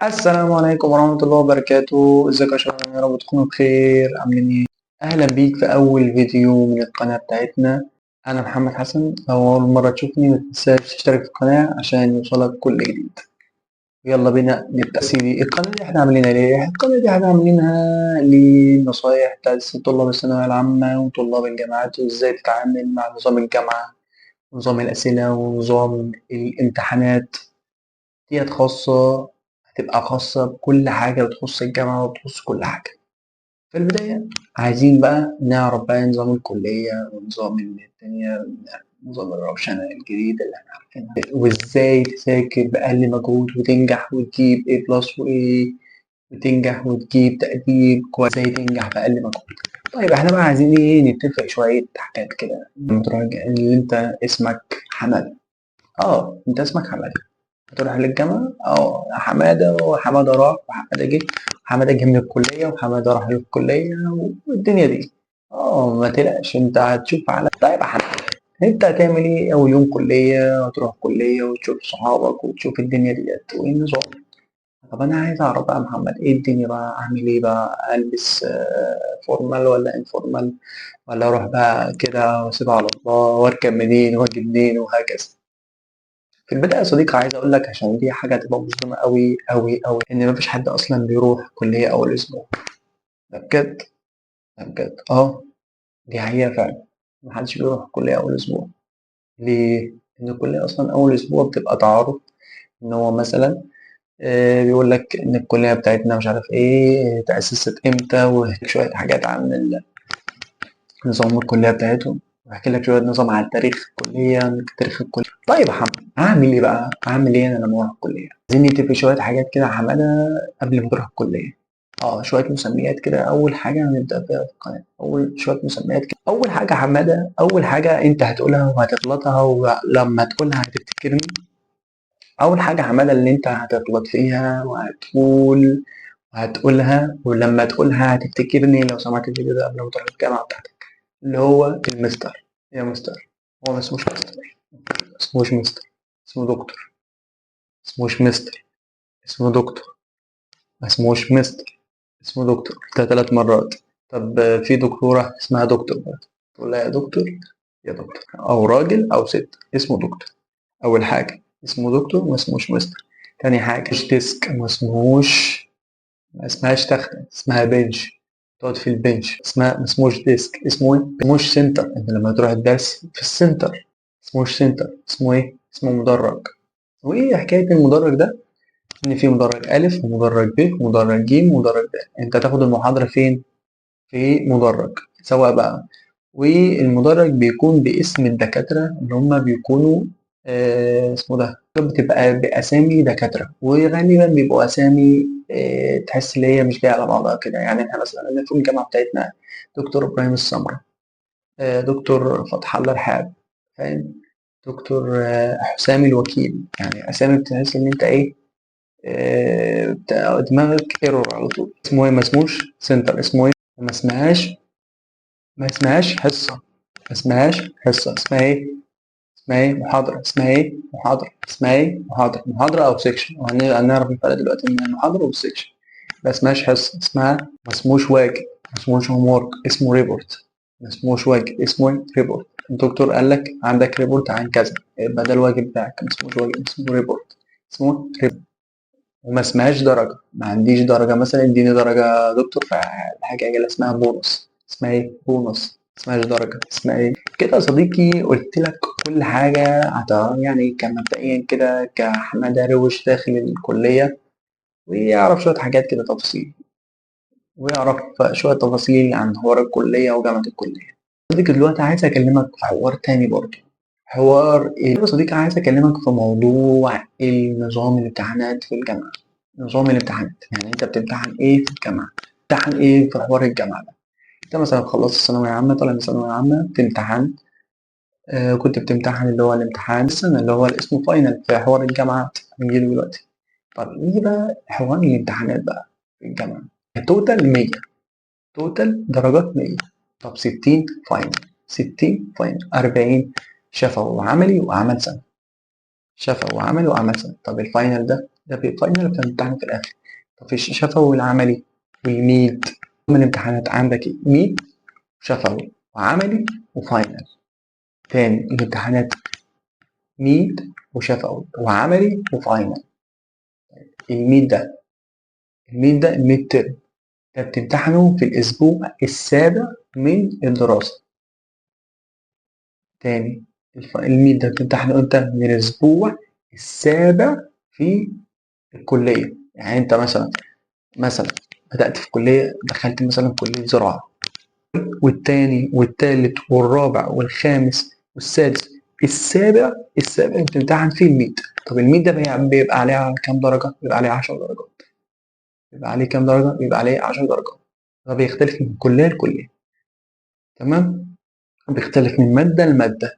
السلام عليكم ورحمة الله وبركاته. ازيكم يا شباب؟ يا رب تكونوا بخير. عاملين ايه؟ اهلا بيك في اول فيديو من القناة بتاعتنا. انا محمد حسن. لو اول مرة تشوفني متنساش تشترك في القناة عشان يوصلك كل جديد. يلا بينا نبدأ. سيدي، القناة دي احنا عاملينها ليه؟ القناة دي احنا عاملينها لنصايح بتاعت طلاب الثانوية العامة وطلاب الجامعات، وازاي تتعامل مع نظام الجامعة ونظام الأسئلة ونظام الامتحانات. ديت خاصة، هتبقى خاصة بكل حاجة بتخص الجامعة وبتخص كل حاجة. في البداية عايزين بقى نعرف بقى نظام الكلية ونظام الدنيا، نظام الروشنة الجديد اللي احنا عارفينها، وازاي تذاكر بأقل مجهود وتنجح وتجيب A بلس وتنجح وتجيب تقدير كويس، ازاي تنجح بأقل مجهود. طيب احنا بقى عايزين ايه؟ نتفق شوية حاجات كده. متراجع اللي انت اسمك حمادة. انت اسمك حمادة، هتروح للجامعة. حمادة، وحمادة راح وحمادة جه، حمادة جه من الكلية وحمادة راح للكلية والدنيا دي. ما تقلقش، انت هتشوف على. طيب يا حمادة، انت هتعمل ايه اول يوم كلية؟ هتروح كلية وتشوف صحابك وتشوف الدنيا ديت وايه النظام. طب انا عايز اعرف بقى يا محمد، ايه الدنيا بقى؟ اعمل ايه بقى؟ البس فورمال ولا انفورمال، ولا اروح بقى كده واسيبها على الله واركب منين واجي منين وهكذا. في البداية يا صديقي عايز أقول لك، عشان دي حاجة هتبقى مظلمة أوي أوي أوي، إن مفيش حد أصلا بيروح كلية أول أسبوع. ده بجد، ده بجد. دي حقيقة فعلا. محدش بيروح كلية أول أسبوع. ليه؟ إن الكلية أصلا أول أسبوع بتبقى تعارف. إن هو مثلا بيقول لك إن الكلية بتاعتنا مش عارف إيه، تأسست إمتى، وشوية حاجات عن نظام الكلية بتاعتهم، واحكي لك شوية نظام عن تاريخ الكلية، تاريخ الكلية. طيب يا حمد، هعمل ايه بقى؟ هعمل ايه انا لما اروح الكلية؟ عايزين نتفق شوية حاجات كده يا حمادة قبل ما تروح الكلية. شوية مسميات كده. أول حاجة هنبدأ بيها في القناة، أول شوية مسميات كده. أول حاجة يا حمادة، أول حاجة أنت هتقولها وهتغلطها ولما تقولها هتفتكرني. أول حاجة يا حمادة اللي أنت هتغلط فيها وهتقولها، ولما تقولها هتفتكرني. لو سمعت الفيديو ده قبل ما تروح الجامعة بتاعتك، اللي هو المستر. يا مستر. هو ما اسموش مستر، ما اسموش مستر، اسمه دكتور. اسموش مستر، اسمه دكتور. ما اسموش مستر، اسمه دكتور. قلتها 3 مرات. طب في دكتورة اسمها دكتور برضه، تقول لها يا دكتور، يا دكتور. أو راجل أو ست اسمه دكتور. أول حاجة اسمه دكتور، ما اسموش مستر. تاني حاجة مش ديسك، ما اسمهاش تختة، اسمها بنش. تقعد في البنش، ما اسموش ديسك. اسمه ايه؟ اسموش سنتر. انت لما تروح الدرس في السنتر، اسموش سنتر. اسمه ايه؟ اسمه مدرج. وايه حكاية المدرج ده؟ ان في مدرج الف ومدرج ب ومدرج ج ومدرج د. انت تاخد المحاضرة فين؟ في مدرج. سواء بقى، والمدرج بيكون باسم الدكاترة اللي هم بيكونوا اسمه ده، بتبقى بأسامي دكاترة، وغالبا بيبقوا أسامي تحس إن هي مش جاية على بعضها كده. يعني إحنا مثلا في الجامعة بتاعتنا دكتور إبراهيم السمرة، دكتور فتح الله رحاب، فاهم؟ دكتور حسام الوكيل. يعني أسامي بتحس إن أنت إيه، دماغك ايرور على طول. اسمه إيه؟ ما اسموش سنتر. اسمه إيه؟ وما اسمهاش، ما اسمهاش حصة، ما اسمهاش حصة. اسمها ايه؟ اسمها ايه؟ محاضرة. اسمها ايه؟ محاضرة. اسمها ايه؟ محاضرة أو سيكشن. وهنعرف الفرق دلوقتي بين المحاضرة والسيكشن. ما اسمهاش حصة، اسمها ما اسموش واجب، ما اسموش هوم ورك، اسمه ريبورت. ما اسموش واجب، اسمه ريبورت. الدكتور قال لك عندك ريبورت عن كذا، يبقى ده الواجب بتاعك. ما اسموش واجب، اسمه ريبورت. اسمه ريبورت. وما اسمهاش درجة. ما عنديش درجة مثلا اديني درجة دكتور في حاجة اللي اسمها بونص. اسمها ايه؟ بونص. اسمهاش درجة. اسمها ايه؟ كده يا صديقي قلت لك كل حاجة. يعني كان مبدئيا كده كحمادة روش داخل الكلية، ويعرف شوية حاجات كده تفاصيل، ويعرف شوية تفاصيل عن حوار الكلية وجامعة الكلية. صديقي دلوقتي عايز أكلمك في حوار تاني برضه. حوار ايه يا صديقي؟ عايز أكلمك في موضوع النظام الامتحانات في الجامعة. نظام الامتحانات، يعني انت بتمتحن ايه في الجامعة؟ بتمتحن ايه في حوار الجامعة ده؟ انت مثلا خلصت الثانوية عامة، طالع من ثانوية عامة بتمتحن. كنت بتمتحن اللي هو الامتحان السنة اللي هو اسمه فاينل في حوار الجامعات، هنجيله دلوقتي. طب نيجي بقى حوار الامتحانات بقى في الجامعة. التوتال 100، توتال درجات 100. طب 60 فاينل، 60 فاينل، 40 شفوي وعملي وعمل سنة. شفوي وعملي وعمل سنة. طب الفاينل ده ده فاينل بتمتحن في الاخر. طب في الشفوي والعملي والميد، من الامتحانات عندك ميد شفوي وعملي وفاينل. تاني الامتحانات ميد وشفوي وعملي وفاينل. الميد ده الميد ترم، ده بتمتحنه في الأسبوع السابع من الدراسة. تاني الميد ده بتمتحنه امتى؟ من الأسبوع السابع في الكلية. يعني أنت مثلا بدأت في كلية، دخلت مثلا كلية زراعة، والتاني والتالت والرابع والخامس والسادس السابع بتمتحن فيه الميد. طب الميد ده بيبقى عليه كام درجة؟ بيبقى عليه 10 درجات. بيبقى عليه كام درجة؟ بيبقى عليه 10 درجات. ده بيختلف من كلية لكلية. تمام؟ بيختلف من مادة لمادة.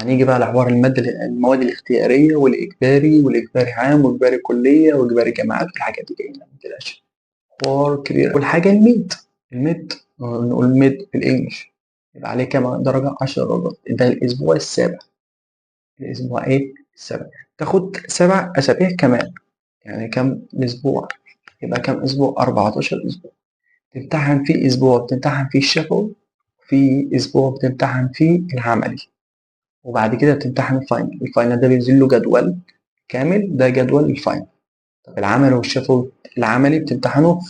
هنيجي بقى لحوار المواد الاختيارية والإجباري، والإجباري عام وإجباري كلية وإجباري جامعات والحاجات دي جاية ما تقلقش. حوار كبير. والحاجة الميد نقول الميد بالإنجلش يبقى عليه كام درجة؟ 10 درجات. ده الأسبوع السابع. الأسبوع إيه؟ السابع. تاخد 7 أسابيع كمان. يعني كام أسبوع؟ يبقى كام أسبوع؟ 14 أسبوع. تمتحن فيه أسبوع بتمتحن فيه الشفوي، في أسبوع بتمتحن فيه العملي، وبعد كده بتمتحن الفاينل. الفاينل ده بينزل له جدول كامل، ده جدول الفاينل. طب العملي والشفوي، العملي بتمتحنه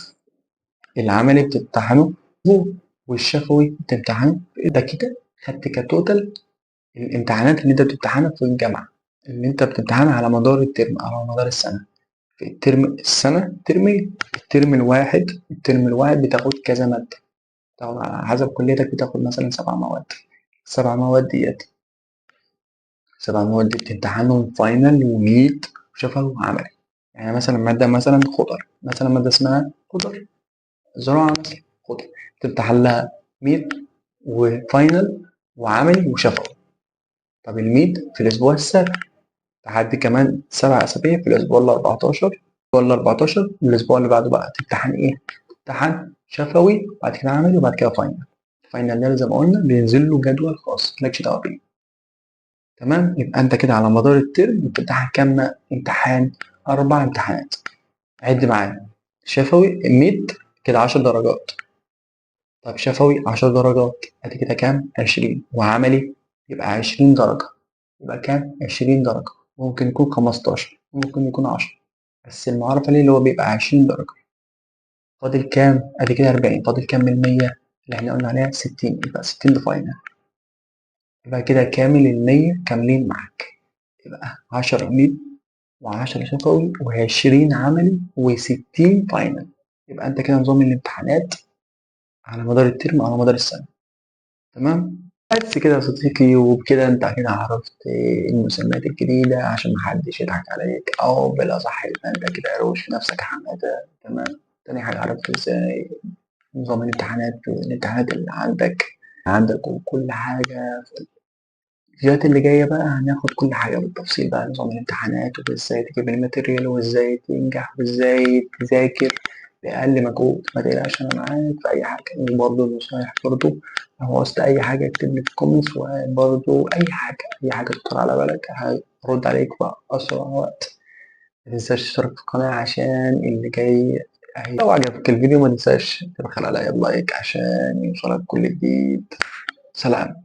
العملي بتمتحنه أسبوع، والشفوي بتمتحنه. ده كده خدت كتوتال الامتحانات اللي انت بتمتحنها في الجامعة، اللي انت بتمتحنها على مدار الترم أو على مدار السنة. في السنة ترمين. الترم الواحد بتاخد كذا مادة. طبعا على حسب كليتك بتاخد مثلا 7 مواد. 7 مواد ديت 7 مواد دي بتمتحنهم فاينل وميد وشفوي وعملي. يعني مثلا مادة مثلا خضر، مثلا مادة اسمها خضر زراعة مثلا خضر، بتمتحن لها ميد وفاينل وعملي وشفوي. طب الميد في الأسبوع السابع، تحدي كمان 7 أسابيع في الأسبوع ال14. والأسبوع اللي بعده بقى تمتحن إيه؟ تمتحن شفوي وبعد كده عملي وبعد كده فاينل. الفاينل ده زي ما قلنا بينزل له جدول خاص مالكش دعوة بيه. تمام. يبقى انت كده على مدار الترم بتمتحن كام امتحان؟ 4 امتحانات. عد معايا. شفوي ميد كده 10 درجات. طب شفوي 10 درجات ادي كده كام؟ 20. وعملي يبقى 20 درجة. يبقى كام؟ 20 درجة. ممكن يكون 15، ممكن يكون 10، بس المعرفة ليه اللي هو بيبقى 20 درجة. فاضل كام؟ ادي كده 40. فاضل كام من 100 اللي احنا قلنا عليها؟ 60. يبقى 60 ده فاينل. يبقى كده كامل ال100 كاملين معاك. يبقى 10 ميد و10 شفوي و20 عملي و60 فاينل. يبقى انت كده نظام الامتحانات على مدار الترم على مدار السنة. تمام. بس كده يا صديقي، وبكده انت كده عرفت المسميات الجديدة عشان محدش يضحك عليك، او بالاصح يبقى انت كده روش في نفسك يا حمادة. تمام. تاني حاجة عرفت ازاي نظام الامتحانات اللي عندك وكل حاجة. الفيديوهات اللي جاية بقى هناخد كل حاجة بالتفصيل بقى، نظام الامتحانات وازاي تجيب الماتيريال وازاي تنجح وازاي تذاكر بأقل مجهود. ما تقلقش أنا معاك في أي حاجة. وبرضه النصايح برضه لو عوزت أي حاجة اكتب لي في الكومنتس، وبرضه أي حاجة تخطر على بالك هرد عليك في أسرع وقت. متنساش تشترك في القناة عشان اللي جاي. لو عجبك الفيديو ما تنساش تبخل عليا بلايك عشان يوصلك كل جديد. سلام.